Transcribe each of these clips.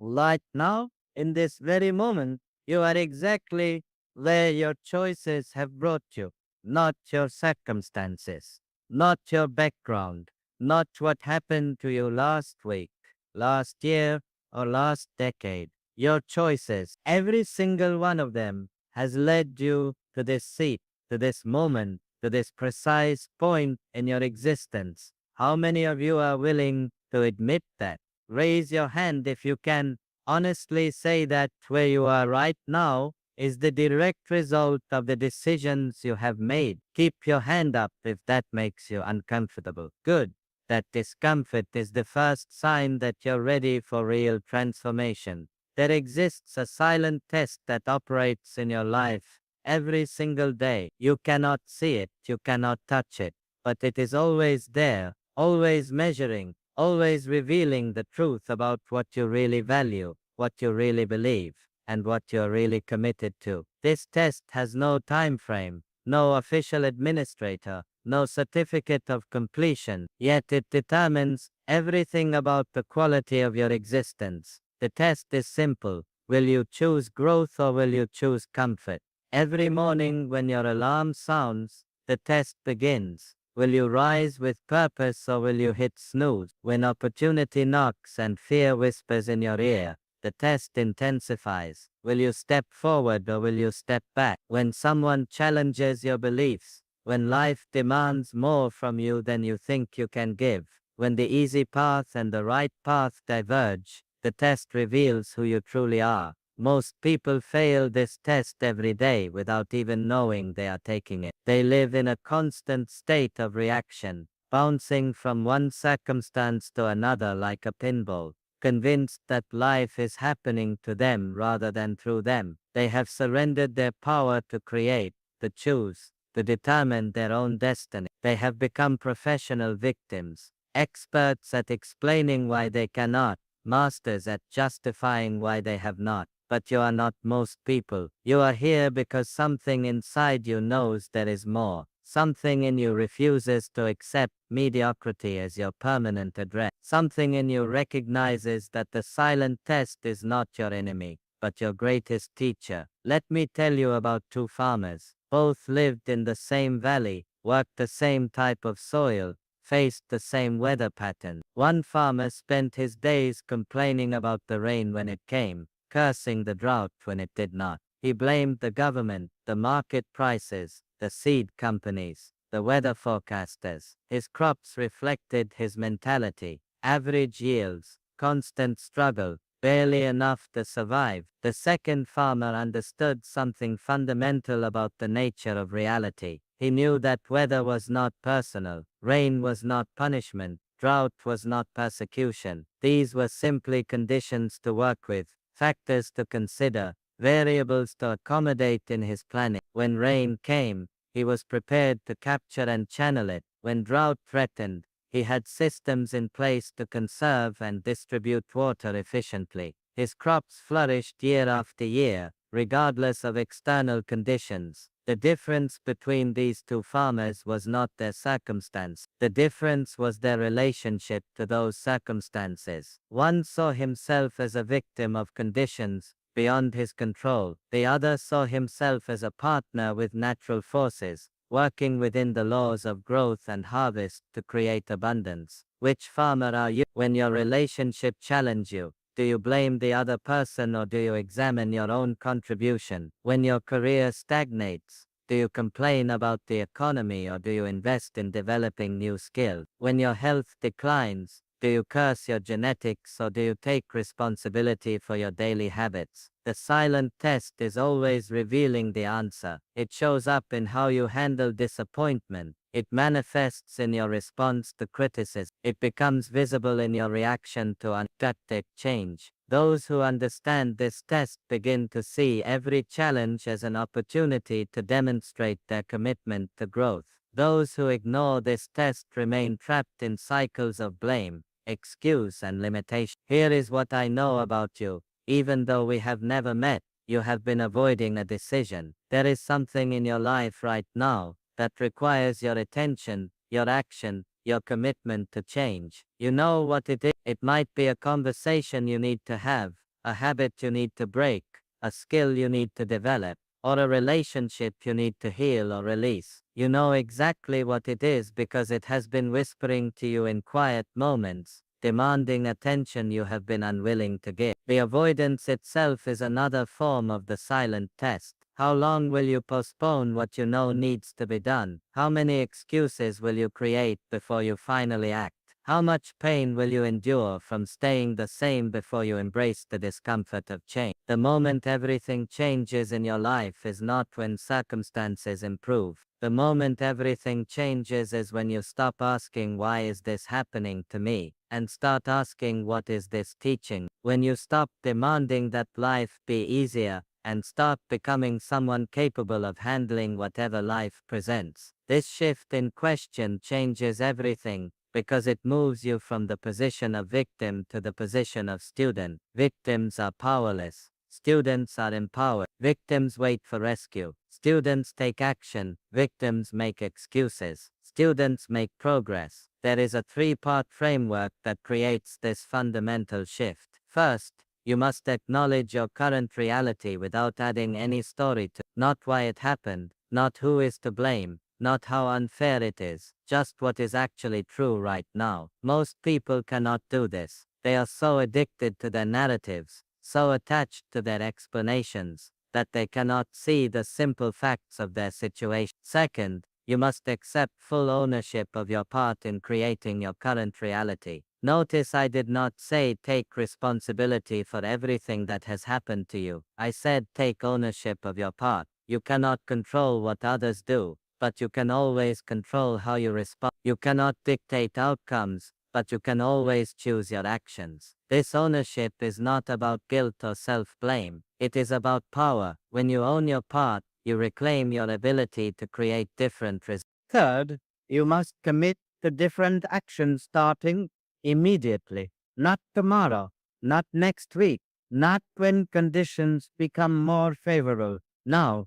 Right now, in this very moment, you are exactly where your choices have brought you, not your circumstances, not your background, not what happened to you last week, last year, or last decade. Your choices, every single one of them, has led you to this seat, to this moment, to this precise point in your existence. How many of you are willing to admit that? Raise your hand if you can honestly say that where you are right now is the direct result of the decisions you have made. Keep your hand up if that makes you uncomfortable. Good. That discomfort is the first sign that you're ready for real transformation. There exists a silent test that operates in your life every single day. You cannot see it, you cannot touch it, but it is always there, always measuring, always revealing the truth about what you really value, what you really believe, and what you're really committed to. This test has no time frame, no official administrator, no certificate of completion, yet it determines everything about the quality of your existence. The test is simple. Will you choose growth or will you choose comfort? Every morning when your alarm sounds, the test begins. Will you rise with purpose or will you hit snooze? When opportunity knocks and fear whispers in your ear, the test intensifies. Will you step forward or will you step back? When someone challenges your beliefs, when life demands more from you than you think you can give, when the easy path and the right path diverge, the test reveals who you truly are. Most people fail this test every day without even knowing they are taking it. They live in a constant state of reaction, bouncing from one circumstance to another like a pinball, convinced that life is happening to them rather than through them. They have surrendered their power to create, to choose, to determine their own destiny. They have become professional victims, experts at explaining why they cannot, masters at justifying why they have not. But you are not most people. You are here because something inside you knows there is more. Something in you refuses to accept mediocrity as your permanent address. Something in you recognizes that the silent test is not your enemy, but your greatest teacher. Let me tell you about two farmers. Both lived in the same valley, worked the same type of soil, faced the same weather pattern. One farmer spent his days complaining about the rain when it came, cursing the drought when it did not. He blamed the government, the market prices, the seed companies, the weather forecasters. His crops reflected his mentality: average yields, constant struggle, barely enough to survive. The second farmer understood something fundamental about the nature of reality. He knew that weather was not personal, rain was not punishment, drought was not persecution. These were simply conditions to work with, factors to consider, variables to accommodate in his planning. When rain came, he was prepared to capture and channel it. When drought threatened, he had systems in place to conserve and distribute water efficiently. His crops flourished year after year, regardless of external conditions. The difference between these two farmers was not their circumstance. The difference was their relationship to those circumstances. One saw himself as a victim of conditions beyond his control. The other saw himself as a partner with natural forces, working within the laws of growth and harvest to create abundance. Which farmer are you? When your relationship challenges you, do you blame the other person or do you examine your own contribution? When your career stagnates, do you complain about the economy or do you invest in developing new skills? When your health declines, do you curse your genetics or do you take responsibility for your daily habits? The silent test is always revealing the answer. It shows up in how you handle disappointment. It manifests in your response to criticism. It becomes visible in your reaction to unexpected change. Those who understand this test begin to see every challenge as an opportunity to demonstrate their commitment to growth. Those who ignore this test remain trapped in cycles of blame, excuse, and limitation. Here is what I know about you. Even though we have never met, you have been avoiding a decision. There is something in your life right now that requires your attention, your action, your commitment to change. You know what it is. It might be a conversation you need to have, a habit you need to break, a skill you need to develop, or a relationship you need to heal or release. You know exactly what it is because it has been whispering to you in quiet moments, demanding attention you have been unwilling to give. The avoidance itself is another form of the silent test. How long will you postpone what you know needs to be done? How many excuses will you create before you finally act? How much pain will you endure from staying the same before you embrace the discomfort of change? The moment everything changes in your life is not when circumstances improve. The moment everything changes is when you stop asking, why is this happening to me? And start asking, what is this teaching? When you stop demanding that life be easier, and start becoming someone capable of handling whatever life presents. This shift in question changes everything, because it moves you from the position of victim to the position of student. Victims are powerless. Students are empowered. Victims wait for rescue. Students take action. Victims make excuses. Students make progress. There is a three-part framework that creates this fundamental shift. First, you must acknowledge your current reality without adding any story to, not why it happened, not who is to blame, not how unfair it is, just what is actually true right now. Most people cannot do this. They are so addicted to their narratives, so attached to their explanations, that they cannot see the simple facts of their situation. Second, you must accept full ownership of your part in creating your current reality. Notice I did not say take responsibility for everything that has happened to you. I said take ownership of your part. You cannot control what others do, but you can always control how you respond. You cannot dictate outcomes, but you can always choose your actions. This ownership is not about guilt or self-blame. It is about power. When you own your part, you reclaim your ability to create different results. Third, you must commit to different actions starting immediately, not tomorrow, not next week, not when conditions become more favorable. Now,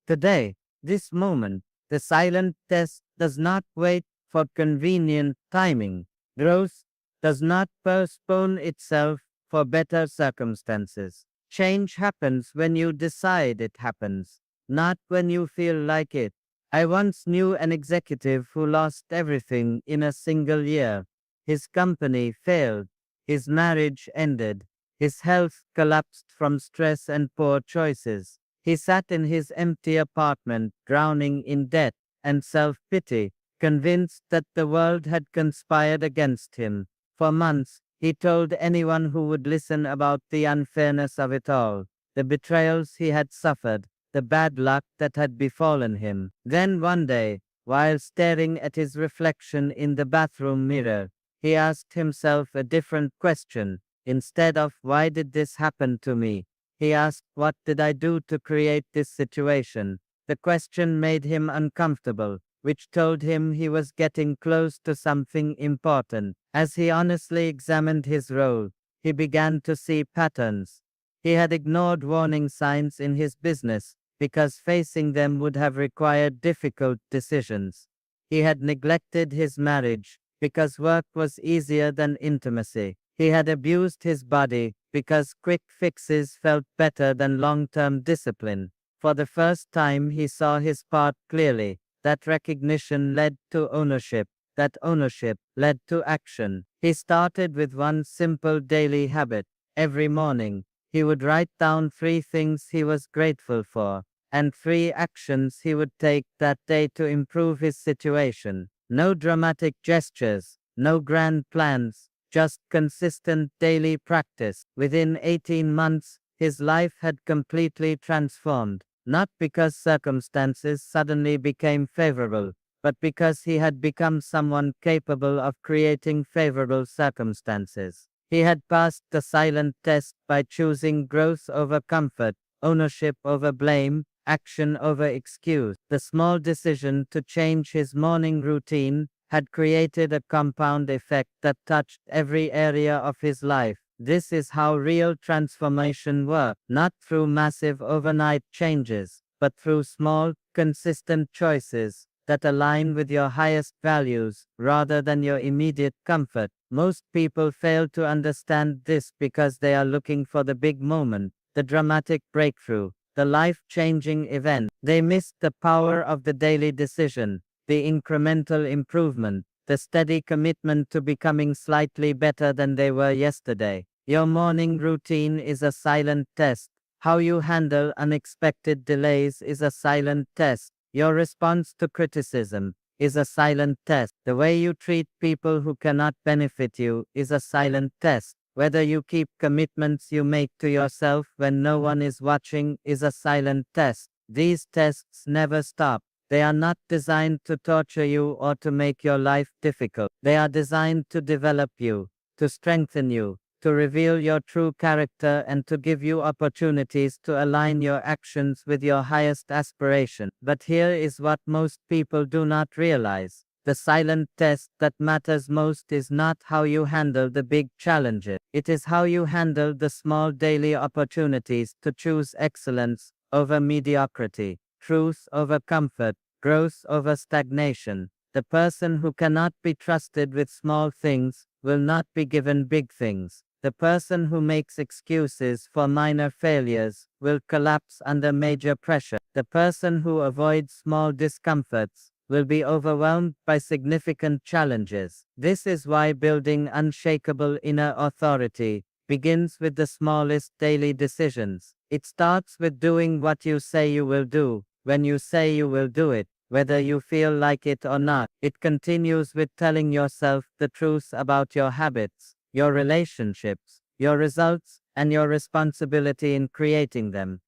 today, this moment. The silent test does not wait for convenient timing. Growth does not postpone itself for better circumstances. Change happens when you decide it happens, not when you feel like it. I once knew an executive who lost everything in a single year. His company failed, his marriage ended, his health collapsed from stress and poor choices. He sat in his empty apartment, drowning in debt and self-pity, convinced that the world had conspired against him. For months, he told anyone who would listen about the unfairness of it all, the betrayals he had suffered, the bad luck that had befallen him. Then one day, while staring at his reflection in the bathroom mirror, he asked himself a different question. Instead of, why did this happen to me? He asked, what did I do to create this situation? The question made him uncomfortable, which told him he was getting close to something important. As he honestly examined his role, he began to see patterns. He had ignored warning signs in his business because facing them would have required difficult decisions. He had neglected his marriage because work was easier than intimacy. He had abused his body because quick fixes felt better than long-term discipline. For the first time he saw his part clearly. That recognition led to ownership. That ownership led to action. He started with one simple daily habit. Every morning, he would write down 3 things he was grateful for, and 3 actions he would take that day to improve his situation. No dramatic gestures, no grand plans, just consistent daily practice. Within 18 months, his life had completely transformed, not because circumstances suddenly became favorable, but because he had become someone capable of creating favorable circumstances. He had passed the silent test by choosing growth over comfort, ownership over blame, action over excuse. The small decision to change his morning routine had created a compound effect that touched every area of his life. This is how real transformation works, not through massive overnight changes, but through small, consistent choices that align with your highest values rather than your immediate comfort. Most people fail to understand this because they are looking for the big moment, the dramatic breakthrough, the life changing event. They miss the power of the daily decision, the incremental improvement, the steady commitment to becoming slightly better than they were yesterday. Your morning routine is a silent test. How you handle unexpected delays is a silent test. Your response to criticism is a silent test. The way you treat people who cannot benefit you is a silent test. Whether you keep commitments you make to yourself when no one is watching is a silent test. These tests never stop. They are not designed to torture you or to make your life difficult. They are designed to develop you, to strengthen you, to reveal your true character, and to give you opportunities to align your actions with your highest aspiration. But here is what most people do not realize. The silent test that matters most is not how you handle the big challenges. It is how you handle the small daily opportunities to choose excellence over mediocrity, truth over comfort, growth over stagnation. The person who cannot be trusted with small things will not be given big things. The person who makes excuses for minor failures will collapse under major pressure. The person who avoids small discomforts will be overwhelmed by significant challenges. This is why building unshakable inner authority begins with the smallest daily decisions. It starts with doing what you say you will do, when you say you will do it, whether you feel like it or not. It continues with telling yourself the truth about your habits, your relationships, your results, and your responsibility in creating them.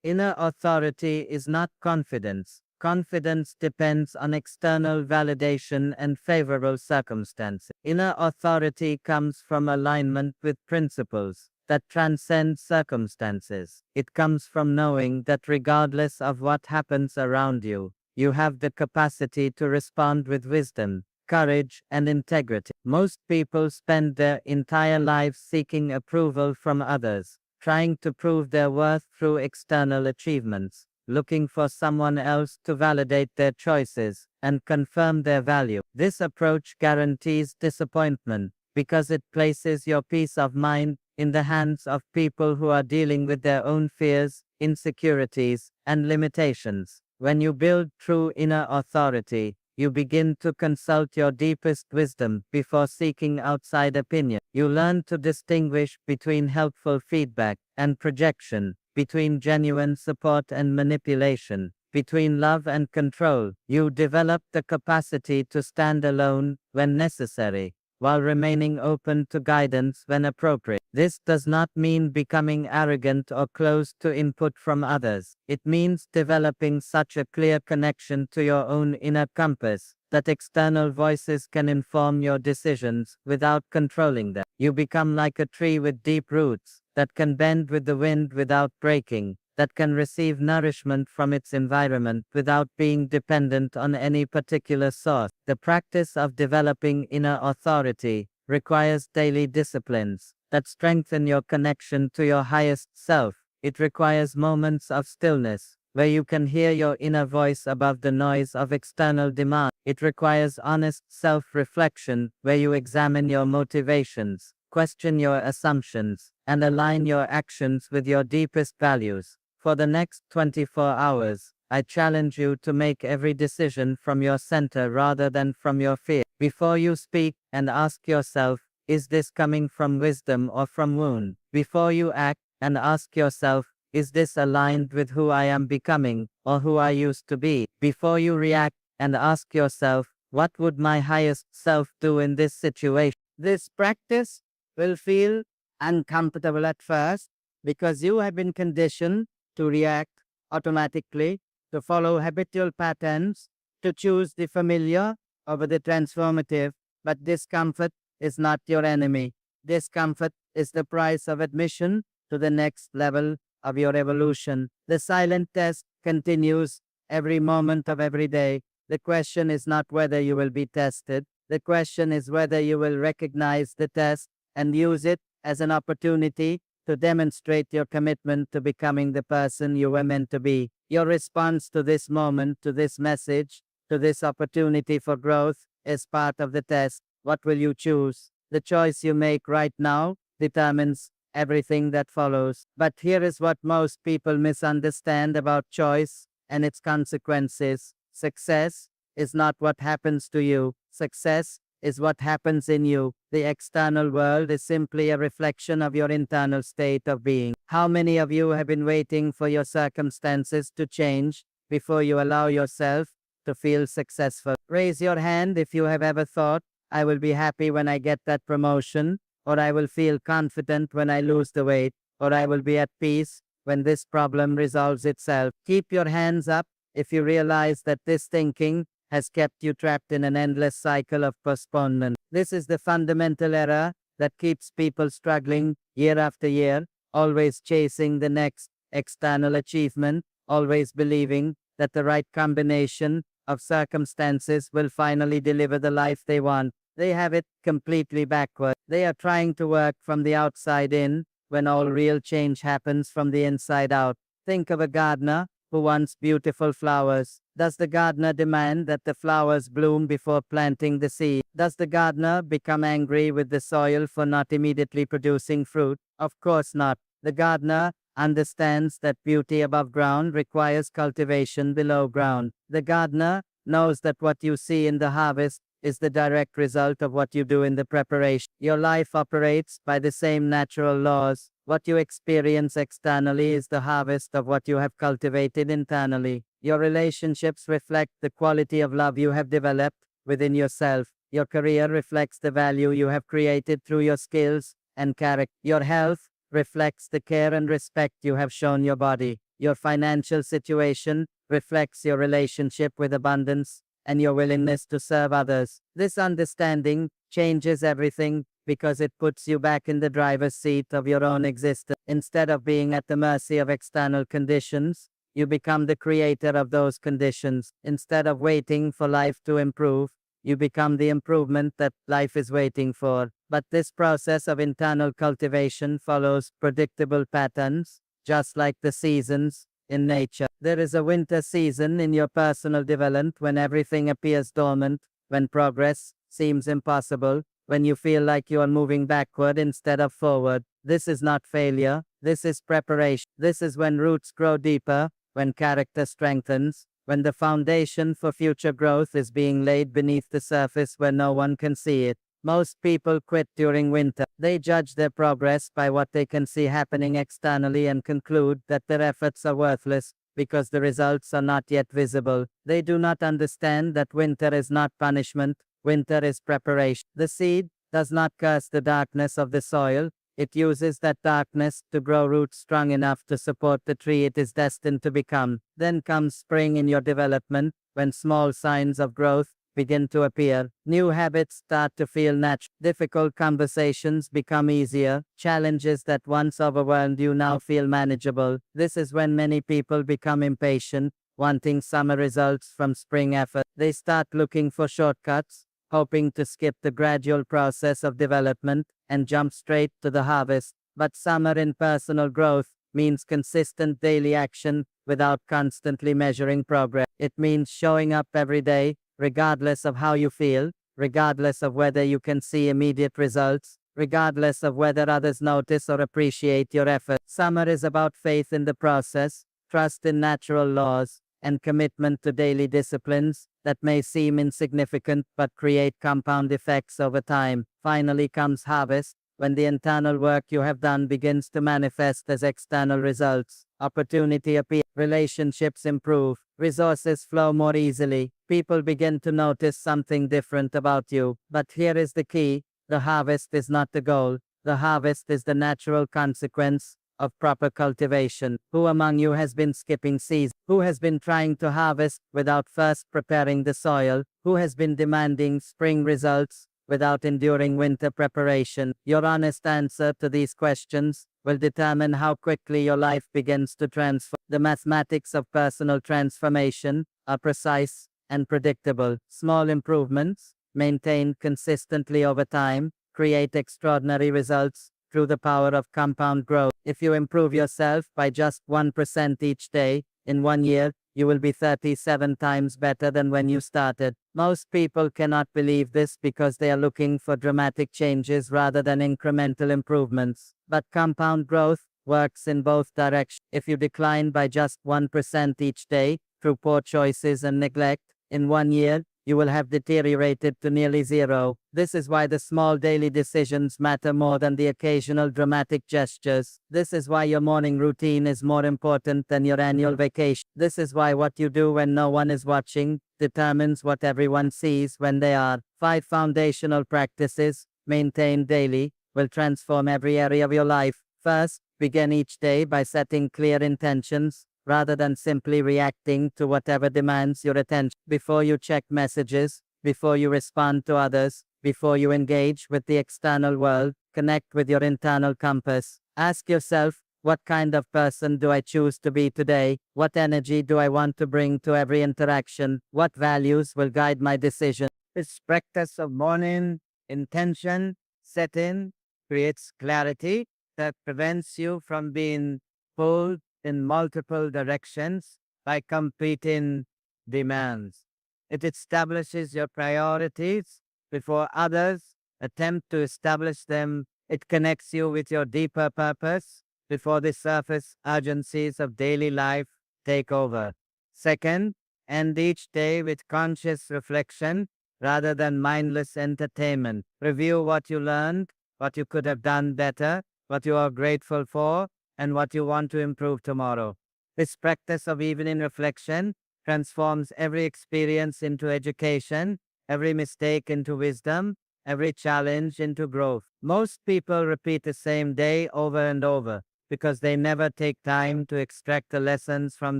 Inner authority is not confidence. Confidence depends on external validation and favorable circumstances. Inner authority comes from alignment with principles that transcend circumstances. It comes from knowing that regardless of what happens around you, you have the capacity to respond with wisdom, courage, and integrity. Most people spend their entire lives seeking approval from others, trying to prove their worth through external achievements, looking for someone else to validate their choices and confirm their value. This approach guarantees disappointment because it places your peace of mind in the hands of people who are dealing with their own fears, insecurities, and limitations. When you build true inner authority, you begin to consult your deepest wisdom before seeking outside opinion. You learn to distinguish between helpful feedback and projection, between genuine support and manipulation, between love and control. You develop the capacity to stand alone when necessary, while remaining open to guidance when appropriate. This does not mean becoming arrogant or closed to input from others. It means developing such a clear connection to your own inner compass that external voices can inform your decisions without controlling them. You become like a tree with deep roots that can bend with the wind without breaking, that can receive nourishment from its environment without being dependent on any particular source. The practice of developing inner authority requires daily disciplines that strengthen your connection to your highest self. It requires moments of stillness, where you can hear your inner voice above the noise of external demand. It requires honest self-reflection, where you examine your motivations, question your assumptions, and align your actions with your deepest values. For the next 24 hours, I challenge you to make every decision from your center rather than from your fear. Before you speak, and ask yourself, is this coming from wisdom or from wound? Before you act, and ask yourself, is this aligned with who I am becoming, or who I used to be? Before you react, and ask yourself, what would my highest self do in this situation? This practice will feel uncomfortable at first because you have been conditioned to react automatically, to follow habitual patterns, to choose the familiar over the transformative. But discomfort is not your enemy. Discomfort is the price of admission to the next level of your evolution. The silent test continues every moment of every day. The question is not whether you will be tested. The question is whether you will recognize the test and use it as an opportunity to demonstrate your commitment to becoming the person you were meant to be. Your response to this moment, to this message, to this opportunity for growth is part of the test. What will you choose? The choice you make right now determines everything that follows. But here is what most people misunderstand about choice and its consequences. Success is not what happens to you. Success is what happens in you. The external world is simply a reflection of your internal state of being. How many of you have been waiting for your circumstances to change before you allow yourself to feel successful? Raise your hand if you have ever thought, I will be happy when I get that promotion, or I will feel confident when I lose the weight, or I will be at peace when this problem resolves itself. Keep your hands up if you realize that this thinking has kept you trapped in an endless cycle of postponement. This is the fundamental error that keeps people struggling year after year, always chasing the next external achievement, always believing that the right combination of circumstances will finally deliver the life they want. They have it completely backward. They are trying to work from the outside in when all real change happens from the inside out. Think of a gardener who wants beautiful flowers. Does the gardener demand that the flowers bloom before planting the seed? Does the gardener become angry with the soil for not immediately producing fruit? Of course not. The gardener understands that beauty above ground requires cultivation below ground. The gardener knows that what you see in the harvest is the direct result of what you do in the preparation. Your life operates by the same natural laws. What you experience externally is the harvest of what you have cultivated internally. Your relationships reflect the quality of love you have developed within yourself. Your career reflects the value you have created through your skills and character. Your health reflects the care and respect you have shown your body. Your financial situation reflects your relationship with abundance and your willingness to serve others. This understanding changes everything because it puts you back in the driver's seat of your own existence. Instead of being at the mercy of external conditions, you become the creator of those conditions. Instead of waiting for life to improve, you become the improvement that life is waiting for. But this process of internal cultivation follows predictable patterns, just like the seasons in nature. There is a winter season in your personal development when everything appears dormant, when progress seems impossible, when you feel like you are moving backward instead of forward. This is not failure, this is preparation. This is when roots grow deeper, when character strengthens, when the foundation for future growth is being laid beneath the surface where no one can see it. Most people quit during winter. They judge their progress by what they can see happening externally and conclude that their efforts are worthless because the results are not yet visible. They do not understand that winter is not punishment, winter is preparation. The seed does not curse the darkness of the soil. It uses that darkness to grow roots strong enough to support the tree it is destined to become. Then comes spring in your development, when small signs of growth begin to appear. New habits start to feel natural. Difficult conversations become easier. Challenges that once overwhelmed you now feel manageable. This is when many people become impatient, wanting summer results from spring effort. They start looking for shortcuts, hoping to skip the gradual process of development and jump straight to the harvest. But summer in personal growth means consistent daily action without constantly measuring progress. It means showing up every day, regardless of how you feel, regardless of whether you can see immediate results, regardless of whether others notice or appreciate your effort. Summer is about faith in the process, trust in natural laws, and commitment to daily disciplines that may seem insignificant but create compound effects over time. Finally comes harvest, when the internal work you have done begins to manifest as external results. Opportunity appears, relationships improve, resources flow more easily, people begin to notice something different about you. But here is the key: the harvest is not the goal, the harvest is the natural consequence of proper cultivation. Who among you has been skipping seasons? Who has been trying to harvest without first preparing the soil? Who has been demanding spring results without enduring winter preparation? Your honest answer to these questions will determine how quickly your life begins to transform. The mathematics of personal transformation are precise and predictable. Small improvements, maintained consistently over time, create extraordinary results through the power of compound growth. If you improve yourself by just 1% each day, in 1 year, you will be 37 times better than when you started. Most people cannot believe this because they are looking for dramatic changes rather than incremental improvements. But compound growth works in both directions. If you decline by just 1% each day through poor choices and neglect, in 1 year, you will have deteriorated to nearly zero. This is why the small daily decisions matter more than the occasional dramatic gestures. This is why your morning routine is more important than your annual vacation. This is why what you do when no one is watching determines what everyone sees when they are. 5 foundational practices, maintained daily, will transform every area of your life. First, begin each day by setting clear intentions, rather than simply reacting to whatever demands your attention. Before you check messages, before you respond to others, before you engage with the external world, connect with your internal compass. Ask yourself, what kind of person do I choose to be today? What energy do I want to bring to every interaction? What values will guide my decision? This practice of morning intention setting creates clarity that prevents you from being pulled in multiple directions by competing demands. It establishes your priorities before others attempt to establish them. It connects you with your deeper purpose before the surface urgencies of daily life take over. Second, end each day with conscious reflection rather than mindless entertainment. Review what you learned, what you could have done better, what you are grateful for, and what you want to improve tomorrow. This practice of evening reflection transforms every experience into education, every mistake into wisdom, every challenge into growth. Most people repeat the same day over and over because they never take time to extract the lessons from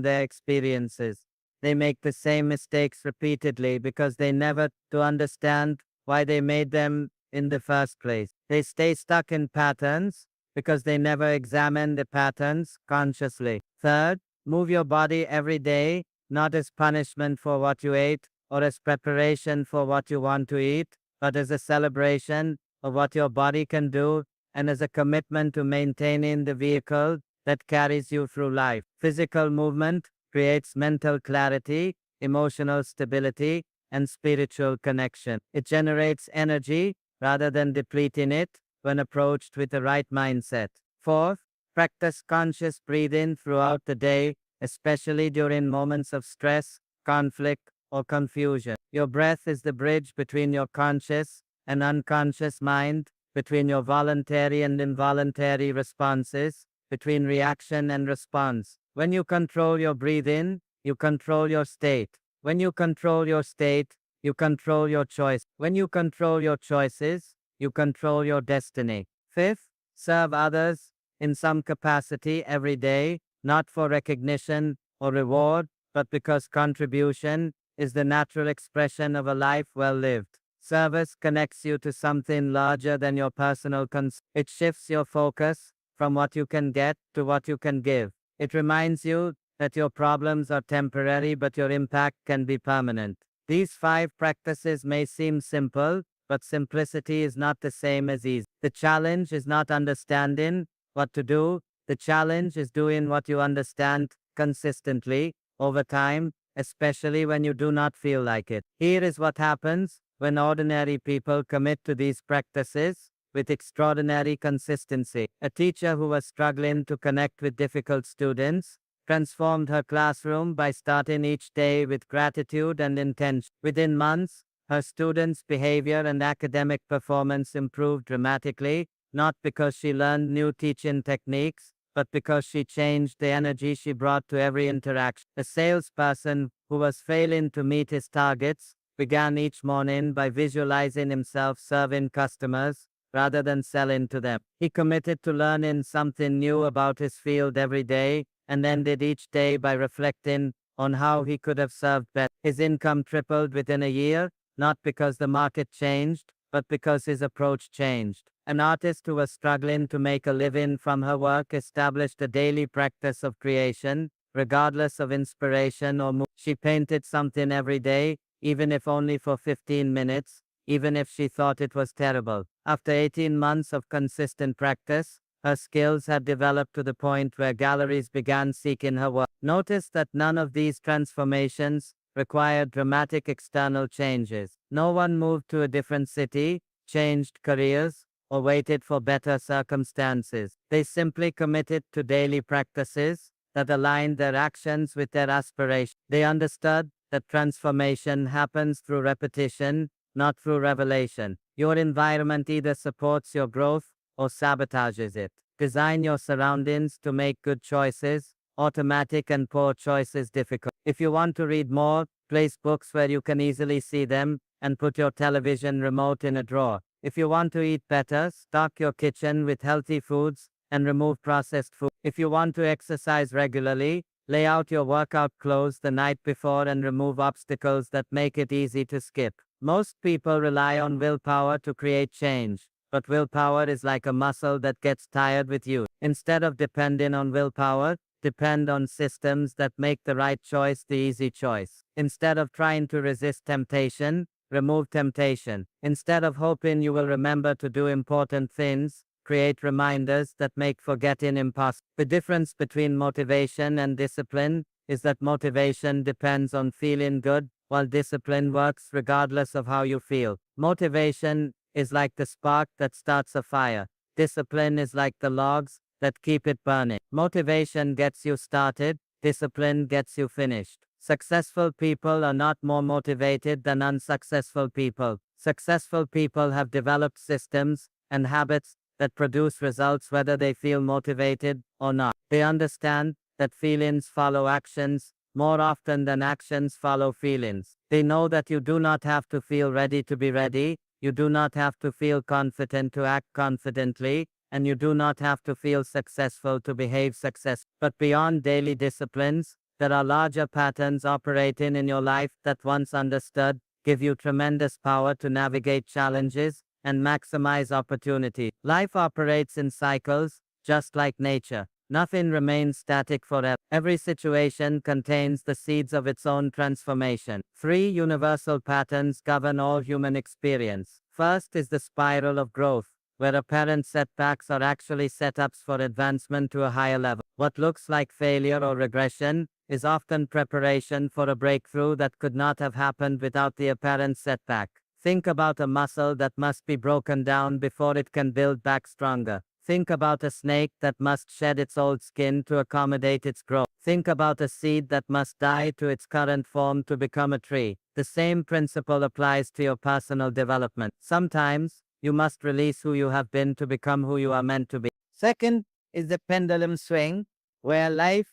their experiences. They make the same mistakes repeatedly because they never to understand why they made them in the first place. They stay stuck in patterns because they never examine the patterns consciously. Third, move your body every day, not as punishment for what you ate or as preparation for what you want to eat, but as a celebration of what your body can do and as a commitment to maintaining the vehicle that carries you through life. Physical movement creates mental clarity, emotional stability, and spiritual connection. It generates energy rather than depleting it when approached with the right mindset. Fourth, practice conscious breathing throughout the day, especially during moments of stress, conflict, or confusion. Your breath is the bridge between your conscious and unconscious mind, between your voluntary and involuntary responses, between reaction and response. When you control your breathing, you control your state. When you control your state, you control your choice. When you control your choices, you control your destiny. Fifth, serve others in some capacity every day, not for recognition or reward, but because contribution is the natural expression of a life well lived. Service connects you to something larger than your personal concerns. It shifts your focus from what you can get to what you can give. It reminds you that your problems are temporary, but your impact can be permanent. These 5 practices may seem simple, but simplicity is not the same as ease. The challenge is not understanding what to do. The challenge is doing what you understand consistently over time, especially when you do not feel like it. Here is what happens when ordinary people commit to these practices with extraordinary consistency. A teacher who was struggling to connect with difficult students transformed her classroom by starting each day with gratitude and intention. Within months, her students' behavior and academic performance improved dramatically, not because she learned new teaching techniques, but because she changed the energy she brought to every interaction. A salesperson who was failing to meet his targets began each morning by visualizing himself serving customers rather than selling to them. He committed to learning something new about his field every day and ended each day by reflecting on how he could have served better. His income tripled within a year, not because the market changed, but because his approach changed. An artist who was struggling to make a living from her work established a daily practice of creation, regardless of inspiration or mood. She painted something every day, even if only for 15 minutes, even if she thought it was terrible. After 18 months of consistent practice, Her skills had developed to the point where galleries began seeking her work. Notice that none of these transformations required dramatic external changes. No one moved to a different city, changed careers, or waited for better circumstances. They simply committed to daily practices that aligned their actions with their aspirations. They understood that transformation happens through repetition, not through revelation. Your environment either supports your growth or sabotages it. Design your surroundings to make good choices, automatic and poor choices difficult. If you want to read more, place books where you can easily see them, and put your television remote in a drawer. If you want to eat better, stock your kitchen with healthy foods and remove processed food. If you want to exercise regularly, lay out your workout clothes the night before and remove obstacles that make it easy to skip. Most people rely on willpower to create change, but willpower is like a muscle that gets tired with use. Instead of depending on willpower, depend on systems that make the right choice the easy choice. Instead of trying to resist temptation, remove temptation. Instead of hoping you will remember to do important things, create reminders that make forgetting impossible. The difference between motivation and discipline is that motivation depends on feeling good, while discipline works regardless of how you feel. Motivation is like the spark that starts a fire. Discipline is like the logs that keep it burning. Motivation gets you started, discipline gets you finished. Successful people are not more motivated than unsuccessful people. Successful people have developed systems and habits that produce results whether they feel motivated or not. They understand that feelings follow actions more often than actions follow feelings. They know that you do not have to feel ready to be ready, you do not have to feel confident to act confidently, and you do not have to feel successful to behave successfully. But beyond daily disciplines, there are larger patterns operating in your life that, once understood, give you tremendous power to navigate challenges and maximize opportunity. Life operates in cycles, just like nature. Nothing remains static forever. Every situation contains the seeds of its own transformation. Three universal patterns govern all human experience. First is the spiral of growth, where apparent setbacks are actually setups for advancement to a higher level. What looks like failure or regression is often preparation for a breakthrough that could not have happened without the apparent setback. Think about a muscle that must be broken down before it can build back stronger. Think about a snake that must shed its old skin to accommodate its growth. Think about a seed that must die to its current form to become a tree. The same principle applies to your personal development. Sometimes, you must release who you have been to become who you are meant to be. Second is the pendulum swing, where life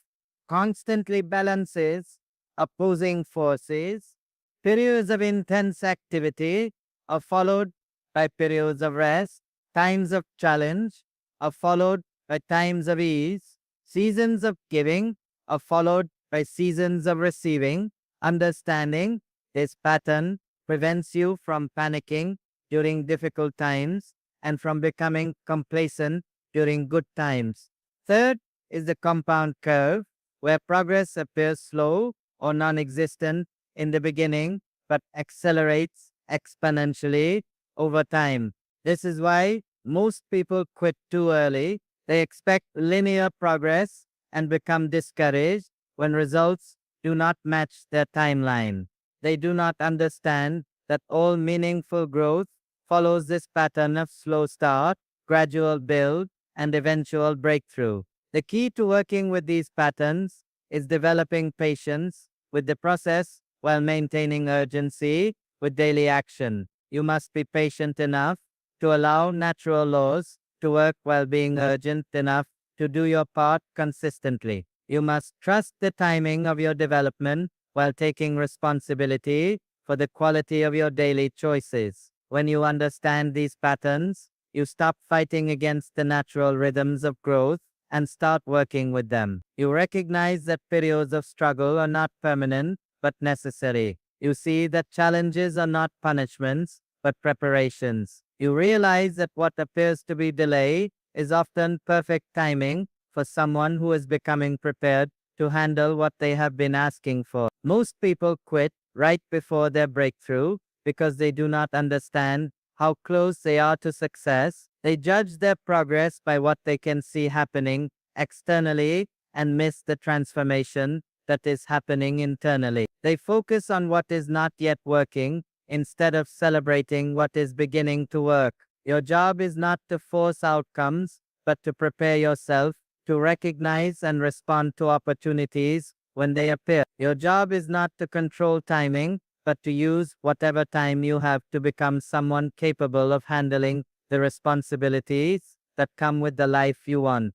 constantly balances opposing forces. Periods of intense activity are followed by periods of rest. Times of challenge are followed by times of ease. Seasons of giving are followed by seasons of receiving. Understanding this pattern prevents you from panicking during difficult times and from becoming complacent during good times. Third is the compound curve, where progress appears slow or non-existent in the beginning, but accelerates exponentially over time. This is why most people quit too early. They expect linear progress and become discouraged when results do not match their timeline. They do not understand that all meaningful growth follows this pattern of slow start, gradual build, and eventual breakthrough. The key to working with these patterns is developing patience with the process while maintaining urgency with daily action. You must be patient enough to allow natural laws to work while being urgent enough to do your part consistently. You must trust the timing of your development while taking responsibility for the quality of your daily choices. When you understand these patterns, you stop fighting against the natural rhythms of growth and start working with them. You recognize that periods of struggle are not permanent, but necessary. You see that challenges are not punishments, but preparations. You realize that what appears to be delay is often perfect timing for someone who is becoming prepared to handle what they have been asking for. Most people quit right before their breakthrough because they do not understand how close they are to success They judge their progress by what they can see happening externally and miss the transformation that is happening internally. They focus on what is not yet working instead of celebrating what is beginning to work. Your job is not to force outcomes, but to prepare yourself to recognize and respond to opportunities when they appear. Your job is not to control timing, but to use whatever time you have to become someone capable of handling the responsibilities that come with the life you want.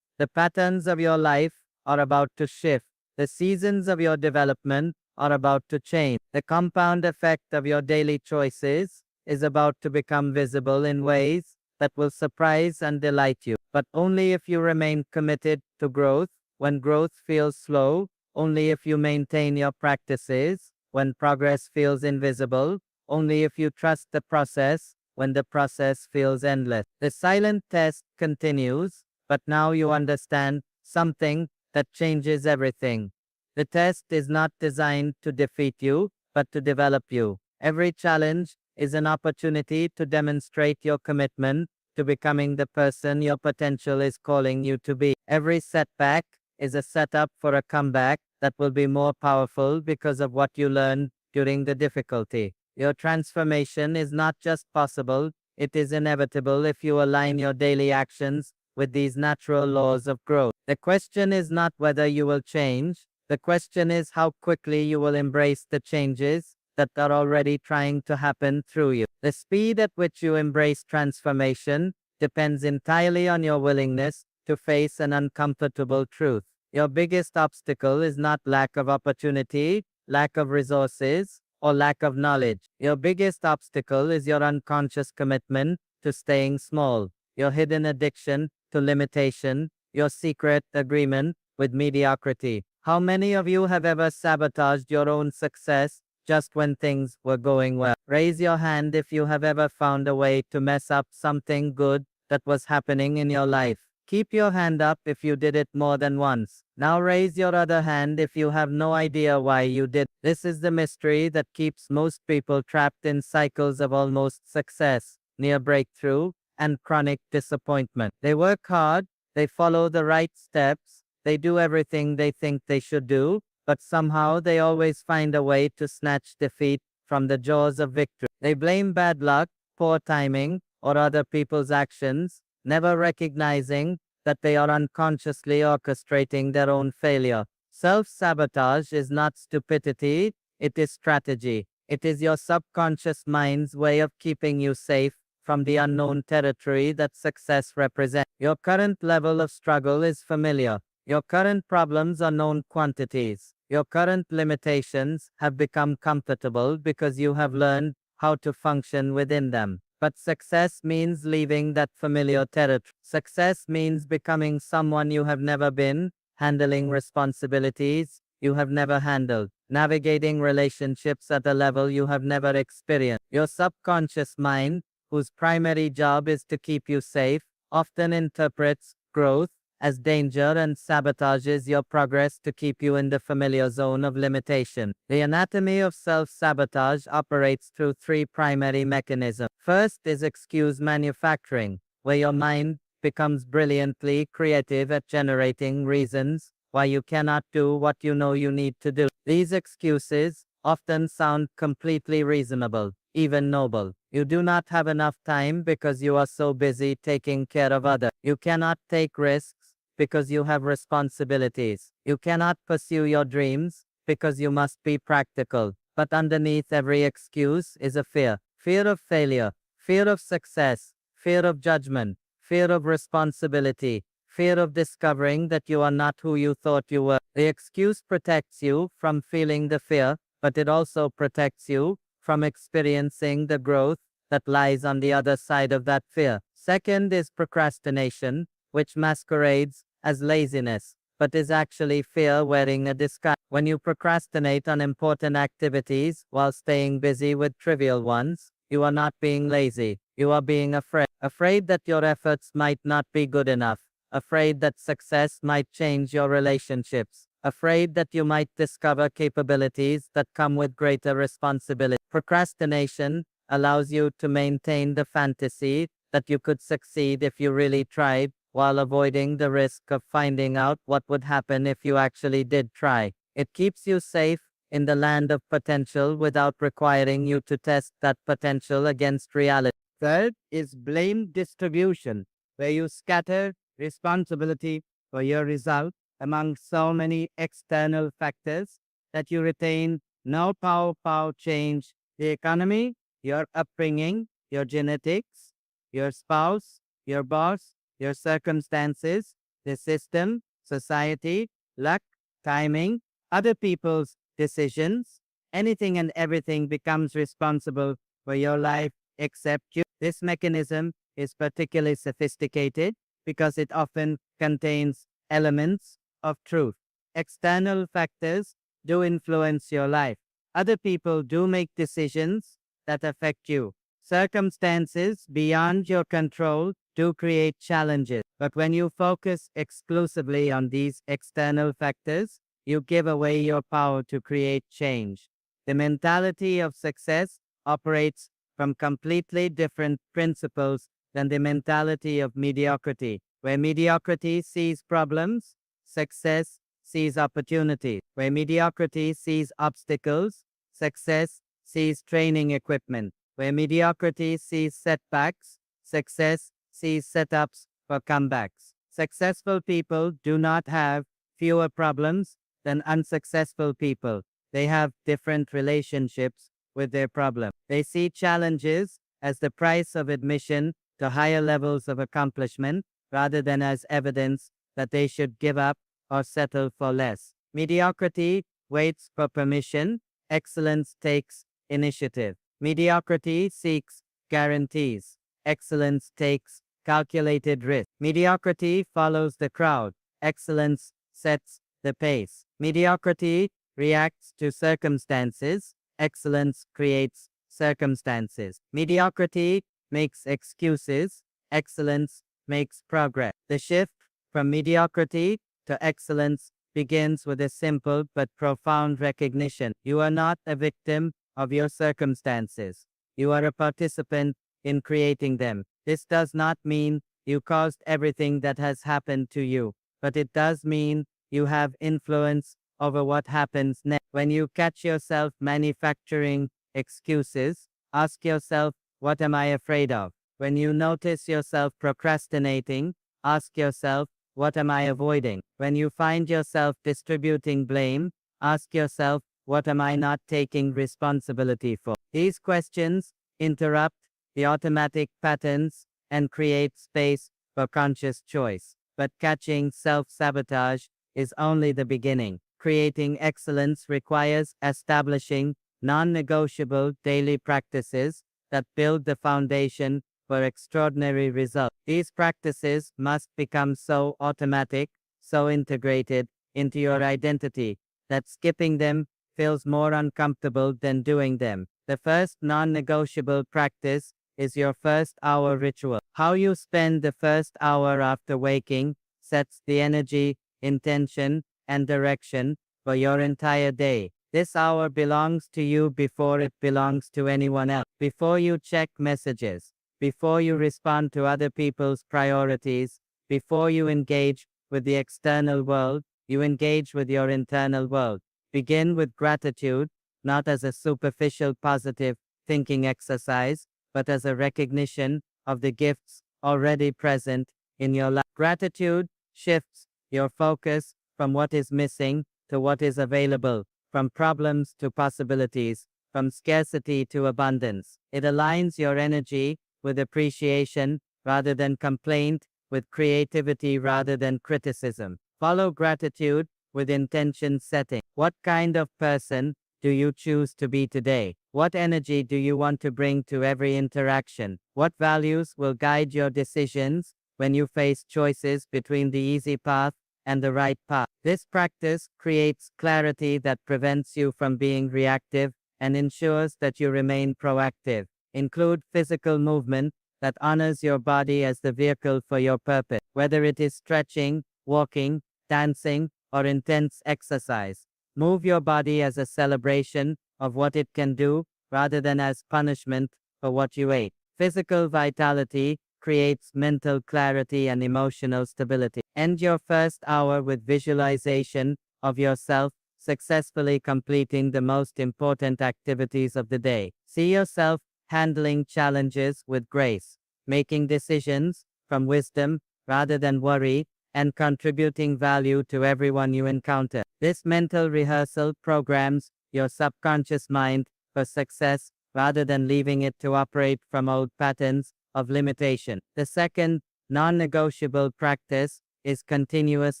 The patterns of your life are about to shift. The seasons of your development are about to change. The compound effect of your daily choices is about to become visible in ways that will surprise and delight you. But only if you remain committed to growth when growth feels slow, only if you maintain your practices when progress feels invisible, only if you trust the process when the process feels endless. The silent test continues, but now you understand something that changes everything. The test is not designed to defeat you, but to develop you. Every challenge is an opportunity to demonstrate your commitment to becoming the person your potential is calling you to be. Every setback is a setup for a comeback that will be more powerful because of what you learned during the difficulty. Your transformation is not just possible, it is inevitable if you align your daily actions with these natural laws of growth. The question is not whether you will change, the question is how quickly you will embrace the changes that are already trying to happen through you. The speed at which you embrace transformation depends entirely on your willingness to face an uncomfortable truth. Your biggest obstacle is not lack of opportunity, lack of resources, or lack of knowledge. Your biggest obstacle is your unconscious commitment to staying small, your hidden addiction to limitation, your secret agreement with mediocrity. How many of you have ever sabotaged your own success just when things were going well? Raise your hand if you have ever found a way to mess up something good that was happening in your life. Keep your hand up if you did it more than once. Now raise your other hand if you have no idea why you did. This is the mystery that keeps most people trapped in cycles of almost success, near breakthrough, and chronic disappointment. They work hard, they follow the right steps, they do everything they think they should do, but somehow they always find a way to snatch defeat from the jaws of victory. They blame bad luck, poor timing, or other people's actions, never recognizing that they are unconsciously orchestrating their own failure. Self-sabotage is not stupidity, it is strategy. It is your subconscious mind's way of keeping you safe from the unknown territory that success represents. Your current level of struggle is familiar. Your current problems are known quantities. Your current limitations have become comfortable because you have learned how to function within them. But success means leaving that familiar territory. Success means becoming someone you have never been, handling responsibilities you have never handled, navigating relationships at a level you have never experienced. Your subconscious mind, whose primary job is to keep you safe, often interprets growth as danger and sabotages your progress to keep you in the familiar zone of limitation. The anatomy of self-sabotage operates through three primary mechanisms. First is excuse manufacturing, where your mind becomes brilliantly creative at generating reasons why you cannot do what you know you need to do. These excuses often sound completely reasonable, even noble. You do not have enough time because you are so busy taking care of others. You cannot take risks because you have responsibilities. You cannot pursue your dreams because you must be practical. But underneath every excuse is a fear. Fear of failure, fear of success, fear of judgment, fear of responsibility, fear of discovering that you are not who you thought you were. The excuse protects you from feeling the fear, but it also protects you from experiencing the growth that lies on the other side of that fear. Second is procrastination, which masquerades as laziness, but is actually fear wearing a disguise. When you procrastinate on important activities while staying busy with trivial ones, you are not being lazy, you are being afraid. Afraid that your efforts might not be good enough, afraid that success might change your relationships, afraid that you might discover capabilities that come with greater responsibility. Procrastination allows you to maintain the fantasy that you could succeed if you really tried, while avoiding the risk of finding out what would happen if you actually did try. It keeps you safe in the land of potential without requiring you to test that potential against reality. Third is blame distribution, where you scatter responsibility for your result among so many external factors that you retain no power change the economy, your upbringing, your genetics, your spouse, your boss, your circumstances, the system, society, luck, timing, other people's decisions. Anything and everything becomes responsible for your life except you. This mechanism is particularly sophisticated because it often contains elements of truth. External factors do influence your life. Other people do make decisions that affect you. Circumstances beyond your control do create challenges. But when you focus exclusively on these external factors, you give away your power to create change. The mentality of success operates from completely different principles than the mentality of mediocrity. Where mediocrity sees problems, success sees opportunities. Where mediocrity sees obstacles, success sees training equipment. Where mediocrity sees setbacks, success sees setups for comebacks. Successful people do not have fewer problems than unsuccessful people. They have different relationships with their problem. They see challenges as the price of admission to higher levels of accomplishment rather than as evidence that they should give up or settle for less. Mediocrity waits for permission. Excellence takes initiative. Mediocrity seeks guarantees. Excellence takes calculated risk. Mediocrity follows the crowd. Excellence sets the pace. Mediocrity reacts to circumstances. Excellence creates circumstances. Mediocrity makes excuses. Excellence makes progress. The shift from mediocrity to excellence begins with a simple but profound recognition. You are not a victim of your circumstances. You are a participant in creating them. This does not mean you caused everything that has happened to you, but it does mean you have influence over what happens next. When you catch yourself manufacturing excuses, ask yourself, what am I afraid of? When you notice yourself procrastinating, ask yourself, what am I avoiding? When you find yourself distributing blame, ask yourself, what am I not taking responsibility for? These questions interrupt the automatic patterns and create space for conscious choice. But catching self-sabotage is only the beginning. Creating excellence requires establishing non-negotiable daily practices that build the foundation for extraordinary results. These practices must become so automatic, so integrated into your identity, that skipping them feels more uncomfortable than doing them. The first non-negotiable practice is your first hour ritual. How you spend the first hour after waking sets the energy, intention, and direction for your entire day. This hour belongs to you before it belongs to anyone else. Before you check messages, before you respond to other people's priorities, before you engage with the external world, you engage with your internal world. Begin with gratitude, not as a superficial positive thinking exercise, but as a recognition of the gifts already present in your life. Gratitude shifts your focus from what is missing to what is available, from problems to possibilities, from scarcity to abundance. It aligns your energy with appreciation rather than complaint, with creativity rather than criticism. Follow gratitude with intention setting. What kind of person do you choose to be today? What energy do you want to bring to every interaction? What values will guide your decisions when you face choices between the easy path and the right path? This practice creates clarity that prevents you from being reactive and ensures that you remain proactive. Include physical movement that honors your body as the vehicle for your purpose, whether it is stretching, walking, dancing, or intense exercise. Move your body as a celebration of what it can do rather than as punishment for what you ate. Physical vitality creates mental clarity and emotional stability. End your first hour with visualization of yourself successfully completing the most important activities of the day. See yourself handling challenges with grace, making decisions from wisdom rather than worry, and contributing value to everyone you encounter. This mental rehearsal programs your subconscious mind for success rather than leaving it to operate from old patterns of limitation. The second non negotiable practice is continuous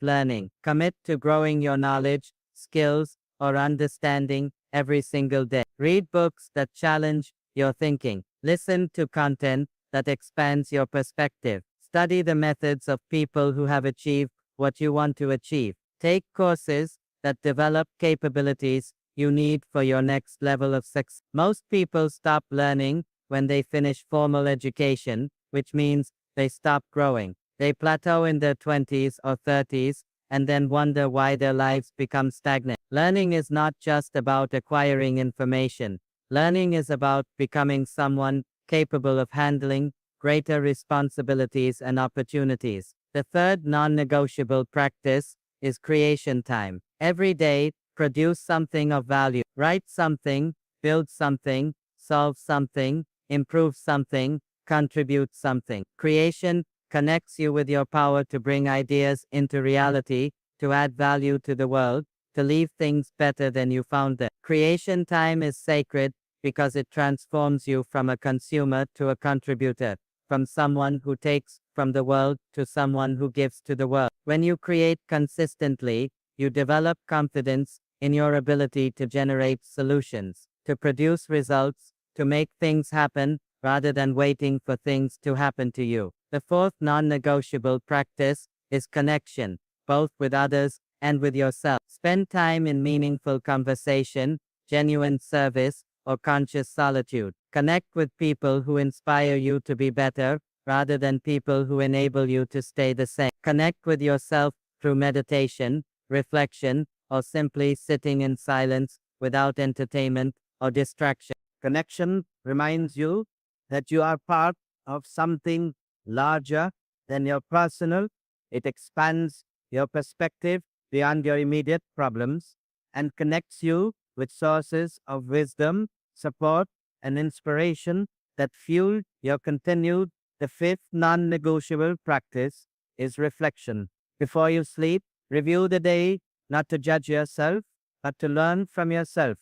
learning. Commit to growing your knowledge, skills, or understanding every single day. Read books that challenge your thinking. Listen to content that expands your perspective. Study the methods of people who have achieved what you want to achieve. Take courses that develop capabilities you need for your next level of success. Most people stop learning when they finish formal education, which means they stop growing. They plateau in their 20s or 30s and then wonder why their lives become stagnant. Learning is not just about acquiring information. Learning is about becoming someone capable of handling greater responsibilities and opportunities. The third non-negotiable practice is creation time. Every day, produce something of value. Write something, build something, solve something, improve something, contribute something. Creation connects you with your power to bring ideas into reality, to add value to the world, to leave things better than you found them. Creation time is sacred because it transforms you from a consumer to a contributor, from someone who takes from the world to someone who gives to the world. When you create consistently, you develop confidence in your ability to generate solutions, to produce results, to make things happen rather than waiting for things to happen to you. The fourth non-negotiable practice is connection, both with others and with yourself. Spend time in meaningful conversation, genuine service, or conscious solitude. Connect with people who inspire you to be better rather than people who enable you to stay the same. Connect with yourself through meditation, reflection, or simply sitting in silence without entertainment or distraction. Connection reminds you that you are part of something larger than your personal. It expands your perspective beyond your immediate problems and connects you with sources of wisdom, support, and inspiration that fuel your continued. The fifth non-negotiable practice is reflection. Before you sleep, review the day, not to judge yourself, but to learn from yourself.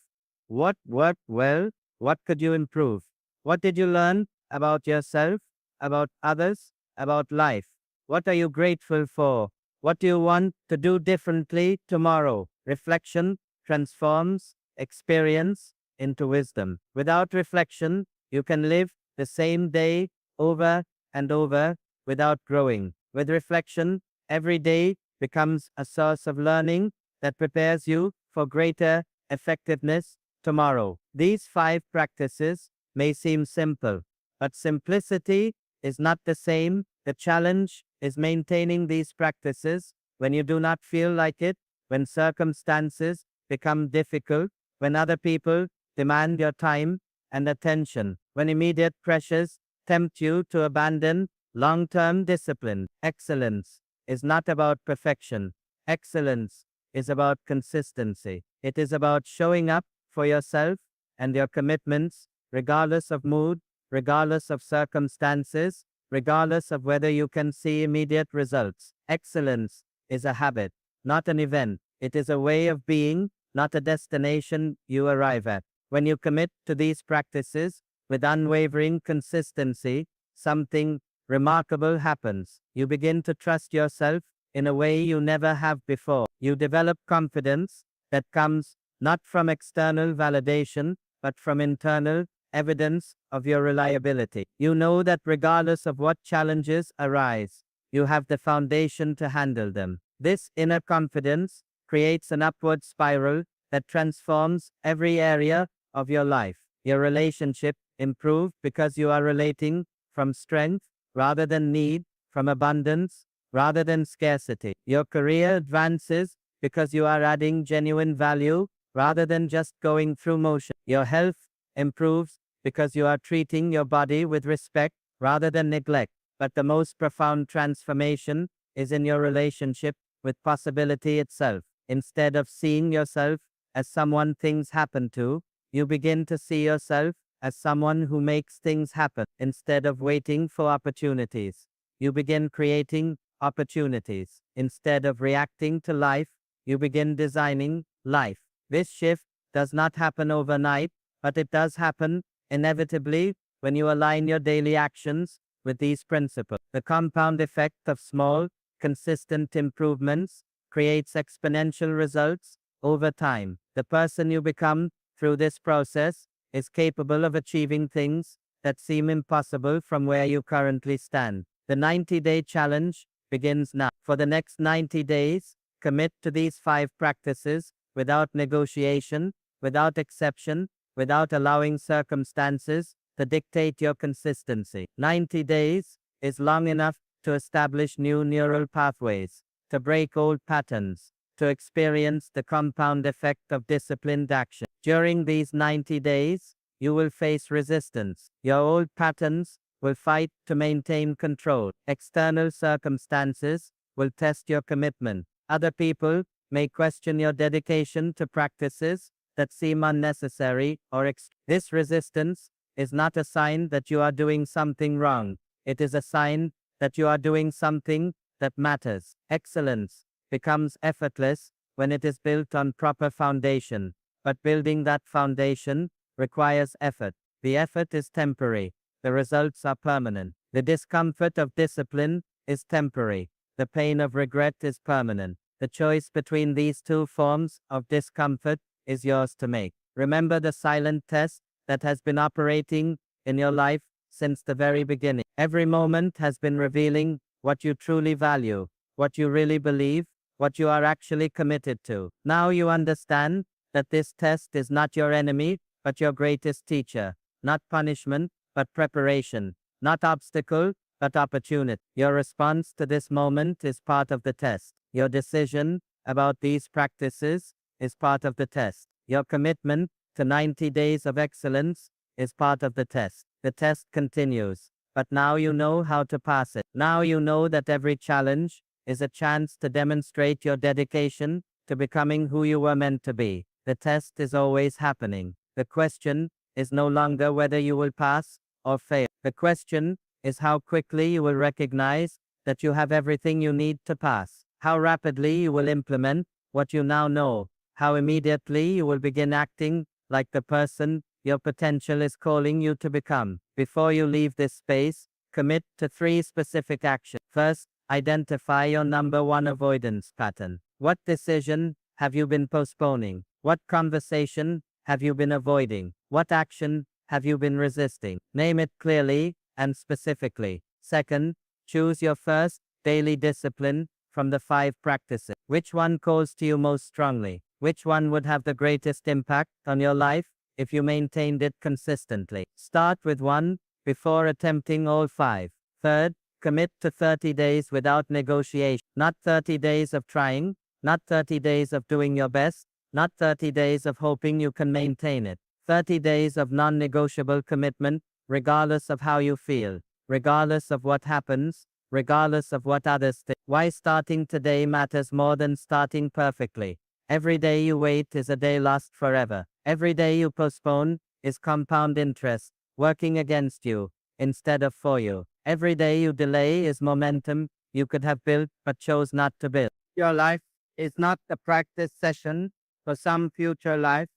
What worked well? What could you improve? What did you learn about yourself, about others, about life? What are you grateful for? What do you want to do differently tomorrow? Reflection transforms experience into wisdom. Without reflection, you can live the same day over and over without growing. With reflection, every day becomes a source of learning that prepares you for greater effectiveness tomorrow. These 5 practices may seem simple, but simplicity is not the same. The challenge is maintaining these practices when you do not feel like it, when circumstances become difficult, when other people demand your time and attention, when immediate pressures tempt you to abandon long-term discipline. Excellence is not about perfection. Excellence is about consistency. It is about showing up for yourself and your commitments, regardless of mood, regardless of circumstances, regardless of whether you can see immediate results. Excellence is a habit, not an event. It is a way of being, not a destination you arrive at. When you commit to these practices with unwavering consistency, something remarkable happens. You begin to trust yourself in a way you never have before. You develop confidence that comes not from external validation, but from internal evidence of your reliability. You know that regardless of what challenges arise, you have the foundation to handle them. This inner confidence creates an upward spiral that transforms every area of your life. Your relationship improves because you are relating from strength rather than need, from abundance rather than scarcity. Your career advances because you are adding genuine value rather than just going through motion. Your health improves because you are treating your body with respect rather than neglect. but the most profound transformation is in your relationship with possibility itself. Instead of seeing yourself as someone things happen to, you begin to see yourself as someone who makes things happen. Instead of waiting for opportunities, you begin creating opportunities. Instead of reacting to life, you begin designing life. This shift does not happen overnight, but it does happen inevitably when you align your daily actions with these principles. The compound effect of small, consistent improvements creates exponential results over time. The person you become through this process is capable of achieving things that seem impossible from where you currently stand. The 90-day challenge begins now. For the next 90 days, commit to these 5 practices without negotiation, without exception, without allowing circumstances to dictate your consistency. 90 days is long enough to establish new neural pathways, to break old patterns, to experience the compound effect of disciplined action. During these 90 days, you will face resistance. Your old patterns will fight to maintain control. External circumstances will test your commitment. Other people may question your dedication to practices that seem unnecessary or this resistance is not a sign that you are doing something wrong. It is a sign that you are doing something that matters. Excellence becomes effortless when it is built on proper foundation, but building that foundation requires effort. The effort is temporary. The results are permanent. The discomfort of discipline is temporary. The pain of regret is permanent. The choice between these two forms of discomfort is yours to make. Remember the silent test that has been operating in your life since the very beginning. Every moment has been revealing what you truly value, what you really believe, what you are actually committed to. Now you understand that this test is not your enemy, but your greatest teacher. Not punishment, but preparation. Not obstacle, but opportunity. Your response to this moment is part of the test. Your decision about these practices is part of the test. Your commitment to 90 days of excellence is part of the test. The test continues, but now you know how to pass it. Now you know that every challenge is a chance to demonstrate your dedication to becoming who you were meant to be. The test is always happening. The question is no longer whether you will pass or fail. The question is how quickly you will recognize that you have everything you need to pass. How rapidly you will implement what you now know. How immediately you will begin acting like the person your potential is calling you to become. Before you leave this space, commit to 3 specific actions. First, identify your number 1 avoidance pattern. What decision have you been postponing? What conversation have you been avoiding? What action have you been resisting? Name it clearly and specifically. Second, choose your first daily discipline from the 5 practices. Which one calls to you most strongly? Which one would have the greatest impact on your life if you maintained it consistently? Start with one before attempting all 5. Third, commit to 30 days without negotiation. Not 30 days of trying, not 30 days of doing your best, not 30 days of hoping you can maintain it. 30 days of non-negotiable commitment, regardless of how you feel, regardless of what happens, regardless of what others think. Why starting today matters more than starting perfectly. Every day you wait is a day lost forever. Every day you postpone is compound interest, working against you instead of for you. Every day you delay is momentum you could have built but chose not to build. Your life is not the practice session for some future life.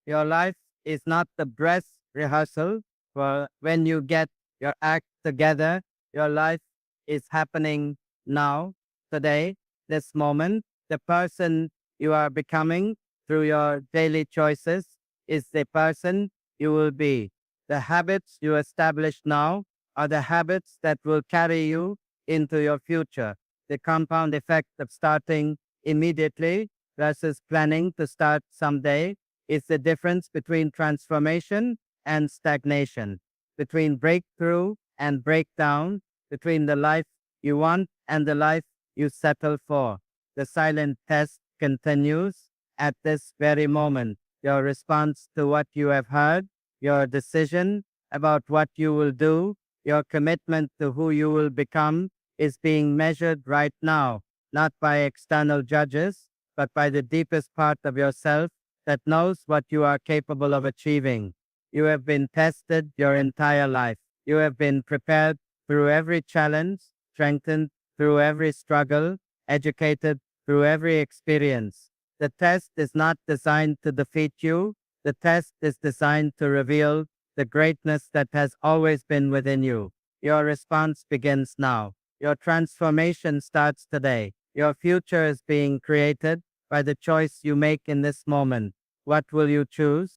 Your life is not the dress rehearsal for when you get your act together. Your life is happening now, today, this moment. The person you are becoming through your daily choices is the person you will be. The habits you establish now are the habits that will carry you into your future. The compound effect of starting immediately versus planning to start someday is the difference between transformation and stagnation, between breakthrough and breakdown, between the life you want and the life you settle for. The silent test continues at this very moment. Your response to what you have heard, your decision about what you will do, Your commitment to who you will become is being measured right now, not by external judges, but by the deepest part of yourself that knows what you are capable of achieving. You have been tested your entire life. You have been prepared through every challenge, strengthened through every struggle, educated through every experience. The test is not designed to defeat you. The test is designed to reveal the greatness that has always been within you. Your response begins now. Your transformation starts today. Your future is being created by the choice you make in this moment. What will you choose?